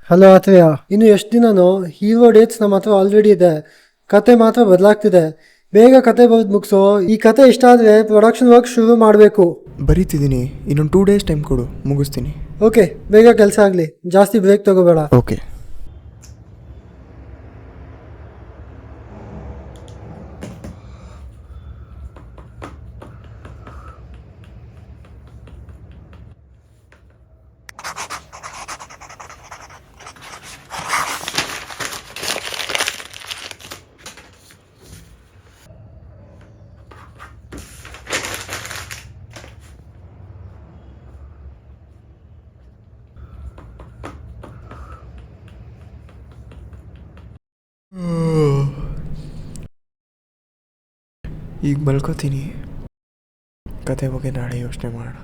Hello Atreya, ಇನ್ನು ಎಷ್ಟು ದಿನನೋ hero dates ನಮ್ಮ ಹತ್ರ ಆಲ್ರೆಡಿ ಇದೆ. ಕತೆ ಮಾತ್ರ ಬದಲಾಗ್ತಿದೆ. ಬೇಗ ಕತೆ ಬರೆದು ಮುಗಿಸೋ. ಈ ಕತೆ ಇಷ್ಟ ಆದರೆ ಪ್ರೊಡಕ್ಷನ್ ವರ್ಕ್ ಶುರು ಮಾಡಬೇಕು. ಬರೀತಿದ್ದೀನಿ, ಇನ್ನೊಂದು 2 ಡೇಸ್ ಟೈಮ್ ಕೊಡು, ಮುಗಿಸ್ತೀನಿ. ಓಕೆ, ಬೇಗ ಕೆಲಸ ಆಗಲಿ, ಜಾಸ್ತಿ ಬ್ರೇಕ್ ತಗೋಬೇಡ. ಓಕೆ. ಈಗ ಮಲ್ಕೋತೀನಿ. ಕತೆ ಬಗ್ಗೆ ನಾಳೆ ಯೋಚನೆ ಮಾಡೋಣ.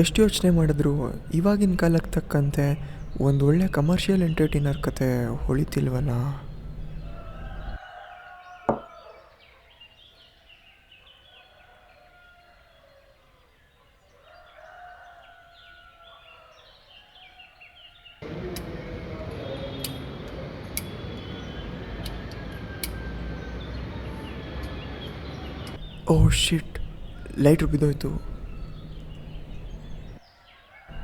ಎಷ್ಟು ಯೋಚನೆ ಮಾಡಿದ್ರು ಇವಾಗಿನ ಕಾಲಕ್ಕೆ ತಕ್ಕಂತೆ ಒಂದು ಒಳ್ಳೆ ಕಮರ್ಷಿಯಲ್ ಎಂಟರ್ಟೈನರ್ ಕತೆ ಹೊಳಿತಿಲ್ವಲ್ಲ. ಓ ಶಿಟ್, ಲೈಟ್ರ್ ಬಿದ್ದೋಯ್ತು.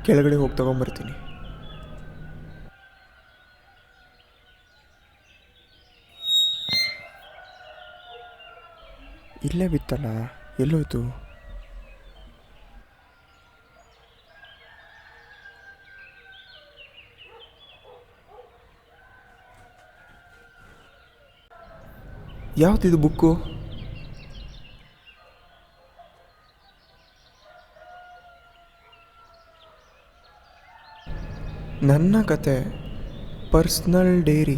ಕೆಳಗಡೆ ಹೋಗಿ ತಗೊಂಬರ್ತೀನಿ. ಇಲ್ಲೇ ಬಿತ್ತಲ್ಲ, ಎಲ್ಲೋಯ್ತು? ಯಾವ್ದಿದು ಬುಕ್ಕು? ನನ್ನ ಕತೆ, ಪರ್ಸ್ನಲ್ ಡೈರಿ.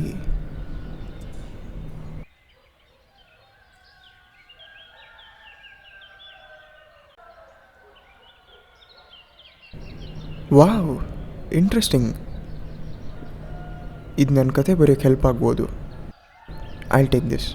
Wow, interesting. ಇದು ನನ್ನ ಕತೆ ಬರೆಯೋಕ್ಕೆ ಹೆಲ್ಪ್ ಆಗ್ಬೋದು. I will take this.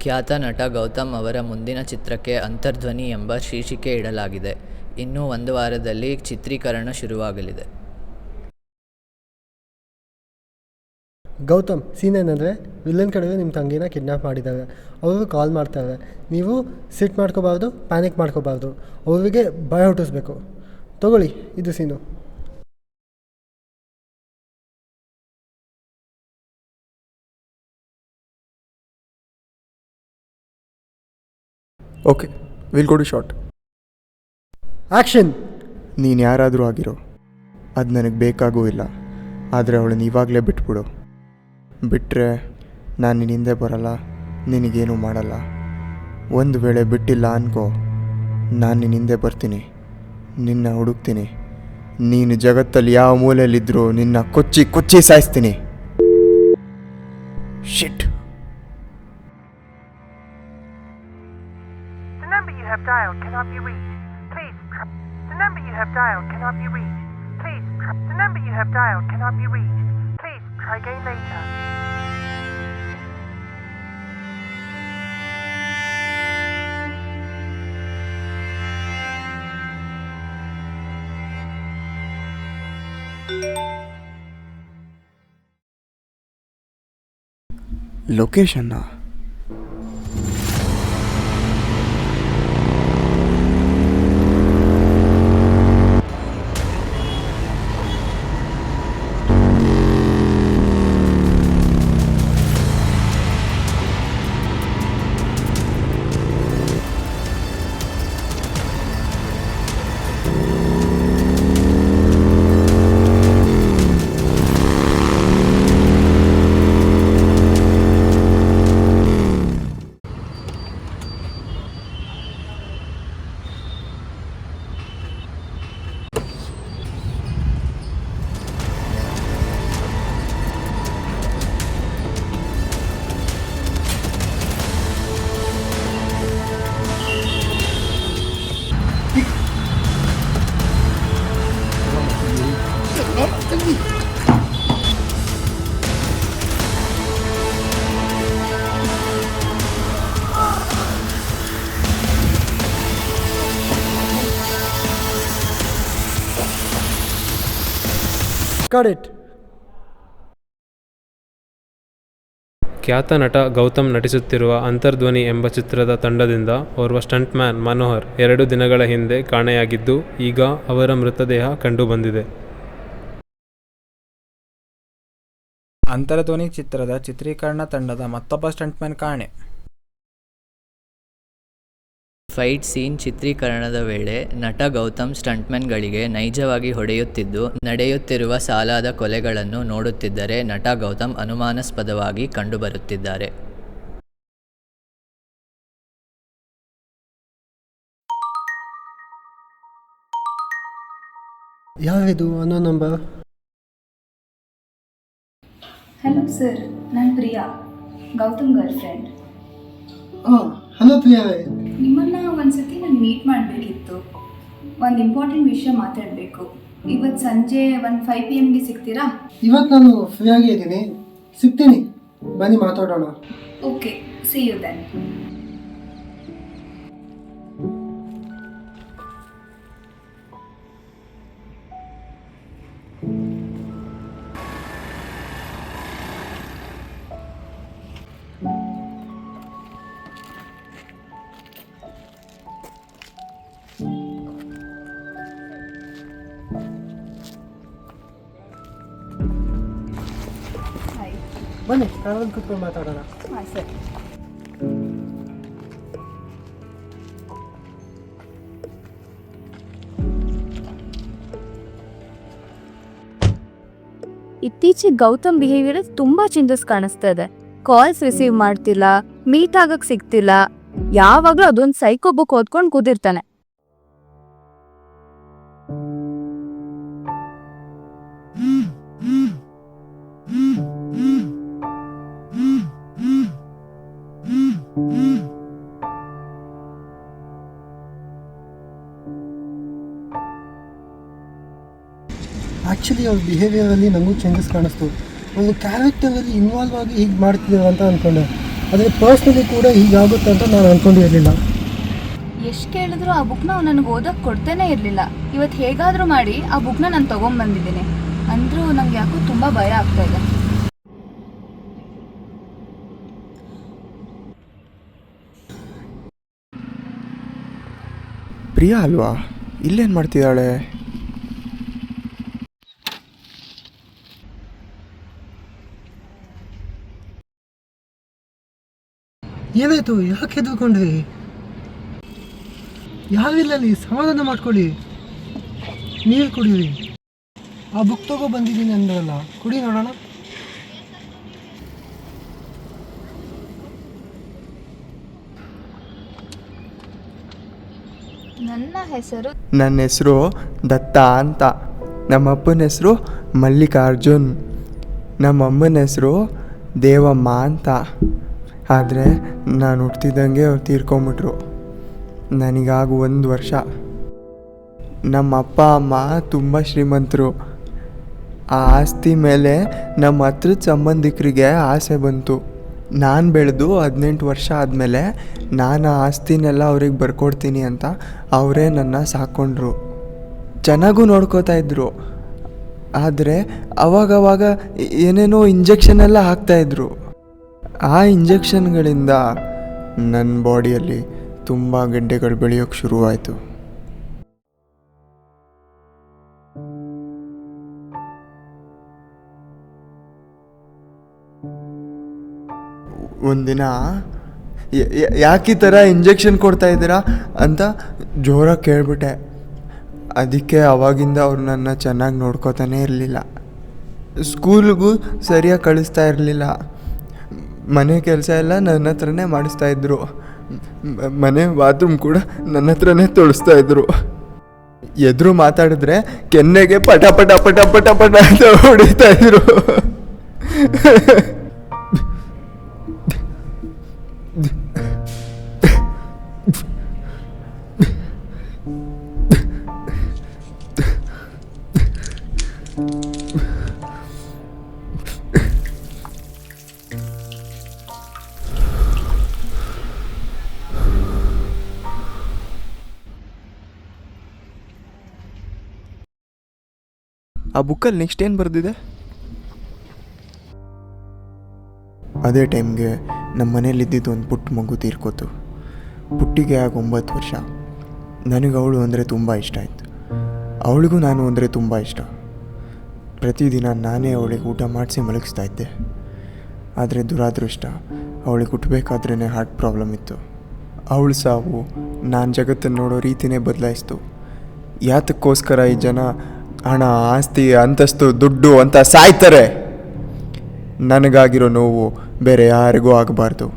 ಖ್ಯಾತ ನಟ ಗೌತಮ್ ಅವರ ಮುಂದಿನ ಚಿತ್ರಕ್ಕೆ ಅಂತರ್ಧ್ವನಿ ಎಂಬ ಶೀರ್ಷಿಕೆ ಇಡಲಾಗಿದೆ. ಇನ್ನೂ 1 ವಾರದಲ್ಲಿ ಚಿತ್ರೀಕರಣ ಶುರುವಾಗಲಿದೆ. ಗೌತಮ್, ಸೀನ್ ಏನಂದರೆ, ವಿಲ್ಲನ್ ಕಡೆಗೆ ನಿಮ್ಮ ತಂಗಿನ ಕಿಡ್ನ್ಯಾಪ್ ಮಾಡಿದ್ದಾರೆ. ಅವರು ಕಾಲ್ ಮಾಡ್ತಾರೆ. ನೀವು ಸಿಟ್ ಮಾಡ್ಕೋಬಾರ್ದು, ಪ್ಯಾನಿಕ್ ಮಾಡ್ಕೋಬಾರ್ದು. ಅವರಿಗೆ ಭಯ ಹುಟ್ಟಿಸ್ಬೇಕು. ತಗೊಳ್ಳಿ, ಇದು scene. Okay, will go to shot. Action. ನೀನು ಯಾರಾದರೂ ಆಗಿರೋ, ಅದು ನನಗೆ ಬೇಕಾಗೂ ಇಲ್ಲ. ಆದರೆ ಅವಳನ್ನ ಇವಾಗಲೇ ಬಿಟ್ಬಿಡು. ಬಿಟ್ಟರೆ ನಾನು ನಿನ್ನ ಹಿಂದೆ ಬರಲ್ಲ, ನಿನಗೇನು ಮಾಡಲ್ಲ. ಒಂದು ವೇಳೆ ಬಿಟ್ಟಿಲ್ಲ ಅನ್ಕೋ, ನಾನು ನಿನ್ನ ಹಿಂದೆ ಬರ್ತೀನಿ, ನಿನ್ನ ಹುಡುಕ್ತೀನಿ. ನೀನು ಜಗತ್ತಲ್ಲಿ ಯಾವ ಮೂಲೆಯಲ್ಲಿದ್ದರೂ ನಿನ್ನ ಕೊಚ್ಚಿ ಕೊಚ್ಚಿ ಸಾಯಿಸ್ತೀನಿ. ಶಿಟ್. The number you have dialed cannot be reached. Please try. The number you have dialed cannot be reached. Please try. The number you have dialed cannot be reached. Please try again later. ಲೊಕೇಶನ್ನ got it. ಖ್ಯಾತ ನಟ ಗೌತಮ್ ನಟಿಸುತ್ತಿರುವ ಅಂತರ್ಧ್ವನಿ ಎಂಬ ಚಿತ್ರದ ತಂಡದಿಂದ ಓರ್ವ stunt man Manohar 2 ದಿನಗಳ ಹಿಂದೆ ಕಾಣೆಯಾಗಿದ್ದು, ಈಗ ಅವರ ಮೃತದೇಹ ಕಂಡುಬಂದಿದೆ. ಅಂತರ್ಧ್ವನಿ ಚಿತ್ರದ ಚಿತ್ರೀಕರಣ ತಂಡದ ಮತ್ತೊಬ್ಬ ಸ್ಟಂಟ್ಮ್ಯಾನ್ ಕಾಣೆ. ಫೈಟ್ ಸೀನ್ ಚಿತ್ರೀಕರಣದ ವೇಳೆ ನಟ ಗೌತಮ್ ಸ್ಟಂಟ್ಮನ್ಗಳಿಗೆ ನೈಜವಾಗಿ ಹೊಡೆಯುತ್ತಿದ್ದು, ನಡೆಯುತ್ತಿರುವ ಸಾಲಾದ ಕೊಲೆಗಳನ್ನು ನೋಡುತ್ತಿದ್ದರೆ ನಟ ಗೌತಮ್ ಅನುಮಾನಾಸ್ಪದವಾಗಿ ಕಂಡುಬರುತ್ತಿದ್ದಾರೆ. ಯಾರಿದು ಅನ್ನೋ ನಂಬರ್? ಹಲೋ ಸರ್, ನಾನು ಪ್ರಿಯಾ, ಗೌತಮ್ ಗರ್ಲ್ ಫ್ರೆಂಡ್. ಹಾಂ, ಹಲೋ ಪ್ರಿಯಾವೇ. ನಿಮ್ಮನ್ನು ಒಂದ್ಸತಿ ನಾನು ಮೀಟ್ ಮಾಡಬೇಕಿತ್ತು. ಒಂದು ಇಂಪಾರ್ಟೆಂಟ್ ವಿಷಯ ಮಾತಾಡಬೇಕು. ಇವತ್ತು ಸಂಜೆ ಒಂದು 5 PM ಸಿಗ್ತೀರಾ? ಇವತ್ತು ನಾನು ಫ್ರೀಯಾಗಿ ಇದ್ದೀನಿ, ಸಿಗ್ತೀನಿ, ಬನ್ನಿ ಮಾತಾಡೋಣ. Okay, see you then. ಬನ್ನಿ ಕಾರಲ್ಲಿ ಕೂತ್ಕೊಂಡು ಮಾತಾಡೋಣ. ಹಾಂ ಸರಿ. ಇತ್ತೀಚೆಗೆ ಗೌತಮ್ ಬಿಹೇವಿಯರ್ ತುಂಬಾ ಚೇಂಜಸ್ ಕಾಣಿಸ್ತಾ ಇದೆ. ಕಾಲ್ಸ್ ರಿಸೀವ್ ಮಾಡ್ತಿಲ್ಲ, ಮೀಟ್ ಆಗಕ್ ಸಿಗ್ತಿಲ್ಲ, ಯಾವಾಗ್ಲೂ ಅದೊಂದು ಸೈಕೋ ಬುಕ್ ಓದ್ಕೊಂಡು ಕೂತಿರ್ತಾನೆ. ಆ್ಯಕ್ಚುಲಿ ಅವ್ರ ಬಿಹೇವಿಯರಲ್ಲಿ ನನಗೂ ಚೇಂಜಸ್ ಕಾಣಿಸ್ತು. ಒಂದು ಕ್ಯಾರೆಕ್ಟರಲ್ಲಿ ಇನ್ವಾಲ್ವ್ ಆಗಿ ಹೀಗೆ ಮಾಡ್ತಿದ್ದೀರ ಅಂತ ಅಂದ್ಕೊಂಡೆ, ಆದರೆ ಪರ್ಸ್ನಲಿ ಕೂಡ ಹೀಗಾಗುತ್ತೆ ಅಂತ ನಾನು ಅಂದ್ಕೊಂಡಿರಲಿಲ್ಲ. ಎಷ್ಟು ಕೇಳಿದ್ರು ಆ ಬುಕ್ನ ಅವ್ನು ನನಗೆ ಓದಕ್ಕೆ ಕೊಡ್ತೇನೆ ಇರಲಿಲ್ಲ. ಇವತ್ತು ಹೇಗಾದರೂ ಮಾಡಿ ಆ ಬುಕ್ನ ನಾನು ತೊಗೊಂಬಂದಿದ್ದೀನಿ. ಅಂದರೂ ನಂಗೆ ಯಾಕೋ ತುಂಬ ಭಯ ಆಗ್ತಾ ಇದೆ. ಪ್ರಿಯಾ ಅಲ್ವಾ? ಇಲ್ಲೇನು ಮಾಡ್ತಿದ್ದಾಳೆ? ಏನಾಯಿತು? ಯಾಕೆ ಹೆದರ್ಕೊಂಡ್ರಿ? ಯಾರಿಲ್ಲಲ್ಲಿ, ಸಮಾಧಾನ ಮಾಡ್ಕೊಳ್ಳಿ, ನೀರು ಕುಡೀರಿ. ಆ ಬುಕ್ ತಗೋ ಬಂದಿದ್ದೀನಿ ಅಂದ್ರಲ್ಲ, ಕುಡಿ ನೋಡೋಣ. ನನ್ನ ಹೆಸರು ದತ್ತ ಅಂತ. ನಮ್ಮಪ್ಪನ ಹೆಸರು ಮಲ್ಲಿಕಾರ್ಜುನ್. ನಮ್ಮಮ್ಮನ ಹೆಸರು ದೇವಮ್ಮ ಅಂತ. ಆದರೆ ನಾನು ಹುಟ್ಟಿದಂಗೆ ಅವ್ರು ತೀರ್ಕೊಂಬಿಟ್ರು. ನನಗಾಗ 1 ವರ್ಷ. ನಮ್ಮ ಅಪ್ಪ ಅಮ್ಮ ತುಂಬ ಶ್ರೀಮಂತರು. ಆ ಆಸ್ತಿ ಮೇಲೆ ನಮ್ಮ ಹತ್ರದ ಸಂಬಂಧಿಕರಿಗೆ ಆಸೆ ಬಂತು. ನಾನು ಬೆಳೆದು 18 ವರ್ಷ ಆದಮೇಲೆ ನಾನು ಆ ಆಸ್ತಿನೆಲ್ಲ ಅವ್ರಿಗೆ ಬರ್ಕೊಡ್ತೀನಿ ಅಂತ ಅವರೇ ನನ್ನ ಸಾಕ್ಕೊಂಡ್ರು. ಚೆನ್ನಾಗೂ ನೋಡ್ಕೋತಾ ಇದ್ದರು. ಆದರೆ ಅವಾಗವಾಗ ಏನೇನೋ ಇಂಜೆಕ್ಷನ್ ಎಲ್ಲ ಹಾಕ್ತಾಯಿದ್ರು. ಆ ಇಂಜೆಕ್ಷನ್ಗಳಿಂದ ನನ್ನ ಬಾಡಿಯಲ್ಲಿ ತುಂಬ ಗಡ್ಡೆಗಳು ಬೆಳೆಯೋಕ್ಕೆ ಶುರುವಾಯಿತು. ಒಂದಿನ ಯಾಕೆ ಈ ಥರ ಇಂಜೆಕ್ಷನ್ ಕೊಡ್ತಾ ಇದ್ದೀರಾ ಅಂತ ಜೋರಾಗಿ ಕೇಳಿಬಿಟ್ಟೆ. ಅದಕ್ಕೆ ಅವಾಗಿಂದ ಅವ್ರು ನನ್ನ ಚೆನ್ನಾಗಿ ನೋಡ್ಕೋತಾನೇ ಇರಲಿಲ್ಲ. ಸ್ಕೂಲ್ಗೂ ಸರಿಯಾಗಿ ಕಳಿಸ್ತಾ ಇರಲಿಲ್ಲ. ಮನೆ ಕೆಲಸ ಎಲ್ಲ ನನ್ನ ಹತ್ರನೇ ಮಾಡಿಸ್ತಾಯಿದ್ರು. ಮನೆ ಬಾತ್ರೂಮ್ ಕೂಡ ನನ್ನ ಹತ್ರನೇ ತೊಳಸ್ತಾಯಿದ್ರು. ಎದುರು ಮಾತಾಡಿದ್ರೆ ಕೆನ್ನೆಗೆ ಪಟ ಪಟ ಪಟ ಪಟ ಪಟ ಅಂತ ಹೊಡಿತಾಯಿದ್ರು. ಆ ಬುಕ್ಕಲ್ಲಿ ನೆಕ್ಸ್ಟ್ ಏನು ಬರೆದಿದೆ? ಅದೇ ಟೈಮ್ಗೆ ನಮ್ಮ ಮನೇಲಿದ್ದಿದ್ದು ಒಂದು ಪುಟ್ಟ ಮಗು ತೀರ್ಕೋತು. ಪುಟ್ಟಿಗೆ ಆಗ 9 ವರ್ಷ. ನನಗೆ ಅವಳು ಅಂದರೆ ತುಂಬ ಇಷ್ಟ ಆಯಿತು. ಅವಳಿಗೂ ನಾನು ಅಂದರೆ ತುಂಬ ಇಷ್ಟ. ಪ್ರತಿದಿನ ನಾನೇ ಅವಳಿಗೆ ಊಟ ಮಾಡಿಸಿ ಮಲಗಿಸ್ತಾ ಇದ್ದೆ. ಆದರೆ ದುರಾದೃಷ್ಟ, ಅವಳಿಗೆ ಹುಟ್ಟಬೇಕಾದ್ರೇ ಹಾರ್ಟ್ ಪ್ರಾಬ್ಲಮ್ ಇತ್ತು. ಅವಳ ಸಾವು ನಾನು ಜಗತ್ತನ್ನು ನೋಡೋ ರೀತಿಯೇ ಬದಲಾಯಿಸ್ತು. ಯಾತಕ್ಕೋಸ್ಕರ ಈ ಜನ ಹಣ, ಆಸ್ತಿ, ಅಂತಸ್ತು, ದುಡ್ಡು ಅಂತ ಸಾಯ್ತಾರೆ? ನನಗಾಗಿರೋ ನೋವು ಬೇರೆ ಯಾರಿಗೂ ಆಗಬಾರ್ದು.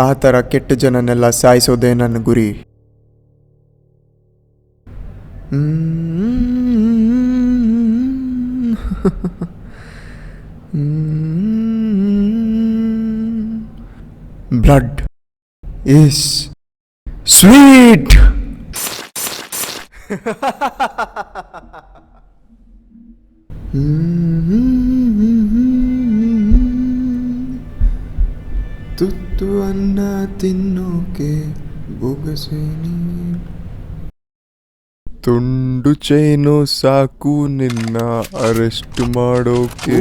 ಆ ಥರ ಕೆಟ್ಟ ಜನನೆಲ್ಲ ಸಾಯಿಸೋದೇ ನನ್ನ ಗುರಿ. Blood is sweet. ತುತ್ತು ಅನ್ನ ತಿನ್ನೋಕೆ ಬೊಗಸೆ ನೀರು, ತುಂಡು ಚೈನು ಸಾಕು ನಿನ್ನ ಅರೆಸ್ಟ್ ಮಾಡೋಕೆ.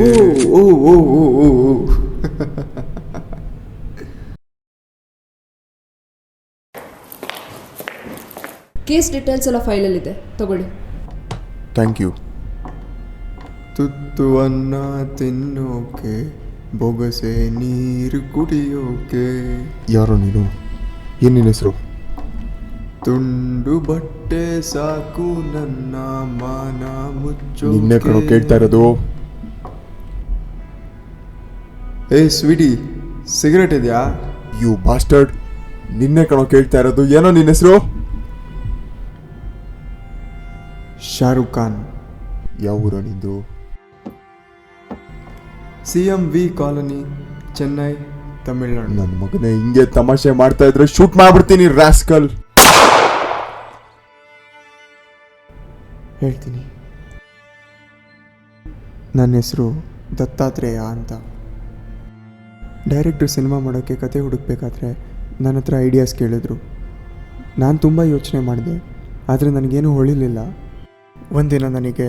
ಕೇಸ್ ಡೀಟೇಲ್ಸ್ ಎಲ್ಲ ಫೈಲಲ್ಲಿದೆ, ತಗೊಳ್ಳಿ. Thank you. ತುತ್ತು ಅನ್ನ ತಿನ್ನೋಕೆ ಬೊಗಸೆ ನೀರು ಕುಡಿಯೋಕೆ. ಯಾರೋ ನೀನು? ಏನು ನಿನ್ನ ಹೆಸರು? ತುಂಡು ಬಟ್ಟೆ ಸಾಕು ನನ್ನ ಮಾನ ಮುಚ್ಚೋ. ನಿನ್ನೆ ಕಣೋ ಕೇಳ್ತಾ ಇರೋದು. ಏ ಸ್ವೀಟಿ, ಸಿಗರೇಟ್ ಇದೆಯಾ? ಯು ಬಾಸ್ಟರ್ಡ್, ನಿನ್ನೆ ಕಣೋ ಕೇಳ್ತಾ ಇರೋದು. ಏನೋ ನಿನ್ನ ಹೆಸರು? ಶಾರುಖ್ ಖಾನ್. ಯಾವ ಊರ ನಿಂದು? CMV colony, Chennai, Tamil Nadu. ನನ್ನ ಮಗನೇ, ಹಿಂಗೆ ತಮಾಷೆ ಮಾಡ್ತಾ ಇದ್ರೆ ಶೂಟ್ ಮಾಡ್ಬಿಡ್ತೀನಿ ರಾಸ್ಕಲ್. ಹೇಳ್ತೀನಿ. ನನ್ನ ಹೆಸರು ದತ್ತಾತ್ರೇಯ ಅಂತ. ಡೈರೆಕ್ಟ್ರು ಸಿನಿಮಾ ಮಾಡೋಕ್ಕೆ ಕತೆ ಹುಡುಕ್ಬೇಕಾದ್ರೆ ನನ್ನ ಹತ್ರ ಐಡಿಯಾಸ್ ಕೇಳಿದ್ರು. ನಾನು ತುಂಬ ಯೋಚನೆ ಮಾಡಿದೆ, ಆದರೆ ನನಗೇನು ಹೊಳಿಲಿಲ್ಲ. ಒಂದಿನ ನನಗೆ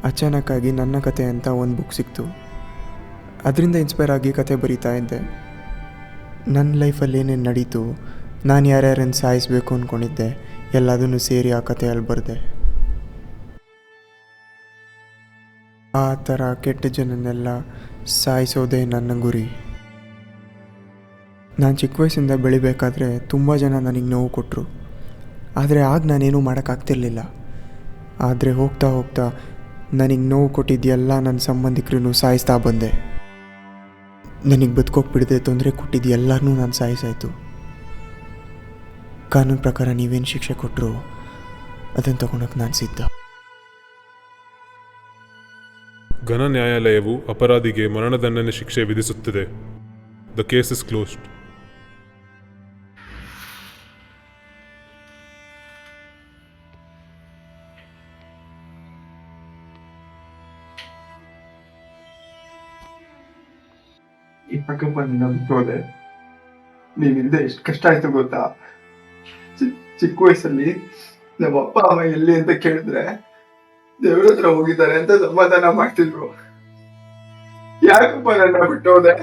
ಅಚಾನಕ್ಕಾಗಿ ನನ್ನ ಕತೆ ಅಂತ ಒಂದು ಬುಕ್ ಸಿಕ್ತು. ಅದರಿಂದ ಇನ್ಸ್ಪೈರ್ ಆಗಿ ಕತೆ ಬರೀತಾ ಇದ್ದೆ. ನನ್ನ ಲೈಫಲ್ಲಿ ಏನೇನು ನಡೀತು, ನಾನು ಯಾರ್ಯಾರನ್ನು ಸಾಯಿಸಬೇಕು ಅಂದ್ಕೊಂಡಿದ್ದೆ, ಎಲ್ಲದನ್ನು ಸೇರಿ ಆ ಕಥೆಯಲ್ಲಿ ಬರೆದೆ. ಆ ಥರ ಕೆಟ್ಟ ಜನನ್ನೆಲ್ಲ ಸಾಯಿಸೋದೇ ನನ್ನ ಗುರಿ. ನಾನು ಚಿಕ್ಕ ವಯಸ್ಸಿಂದ ಬೆಳಿಬೇಕಾದ್ರೆ ತುಂಬ ಜನ ನನಗೆ ನೋವು ಕೊಟ್ಟರು. ಆದರೆ ಆಗ ನಾನೇನೂ ಮಾಡೋಕ್ಕಾಗ್ತಿರ್ಲಿಲ್ಲ. ಆದರೆ ಹೋಗ್ತಾ ಹೋಗ್ತಾ ನನಗೆ ನೋವು ಕೊಟ್ಟಿದ್ದೆಲ್ಲ ನನ್ನ ಸಂಬಂಧಿಕರನ್ನು ಸಾಯಿಸ್ತಾ ಬಂದೆ. ನನಗೆ ಬದುಕೋಗ್ಬಿಡದೆ ತೊಂದರೆ ಕೊಟ್ಟಿದ್ದು ಎಲ್ಲರನ್ನೂ ನಾನು ಸಾಯಿಸಾಯಿತು. ಕಾನೂನು ಪ್ರಕಾರ ನೀವೇನು ಶಿಕ್ಷೆ ಕೊಟ್ಟರು ಅದನ್ನು ತಗೊಳಕ್ಕೆ ನಾನು ಸಿದ್ಧ. ಘನ ನ್ಯಾಯಾಲಯವು ಅಪರಾಧಿಗೆ ಮರಣದಂಡನೆ ಶಿಕ್ಷೆ ವಿಧಿಸುತ್ತದೆ. The case is closed. ಯಾಕಪ್ಪ ನಿನ್ನ ಬಿಟ್ಟೋದೆ? ನೀನಿಂದ ಎಷ್ಟು ಕಷ್ಟ ಆಯ್ತು ಗೊತ್ತಾ? ಚಿಕ್ಕ ವಯಸ್ಸಲ್ಲಿ ನಮ್ಮ ಅಪ್ಪ ಅಮ್ಮ ಎಲ್ಲಿ ಅಂತ ಕೇಳಿದ್ರೆ ದೇವ್ರ ಹತ್ರ ಹೋಗಿದ್ದಾರೆ ಅಂತ ಸಮಾಧಾನ ಮಾಡ್ತಿದ್ರು. ಯಾಕಪ್ಪ ನನ್ನ ಬಿಟ್ಟೋದೆ?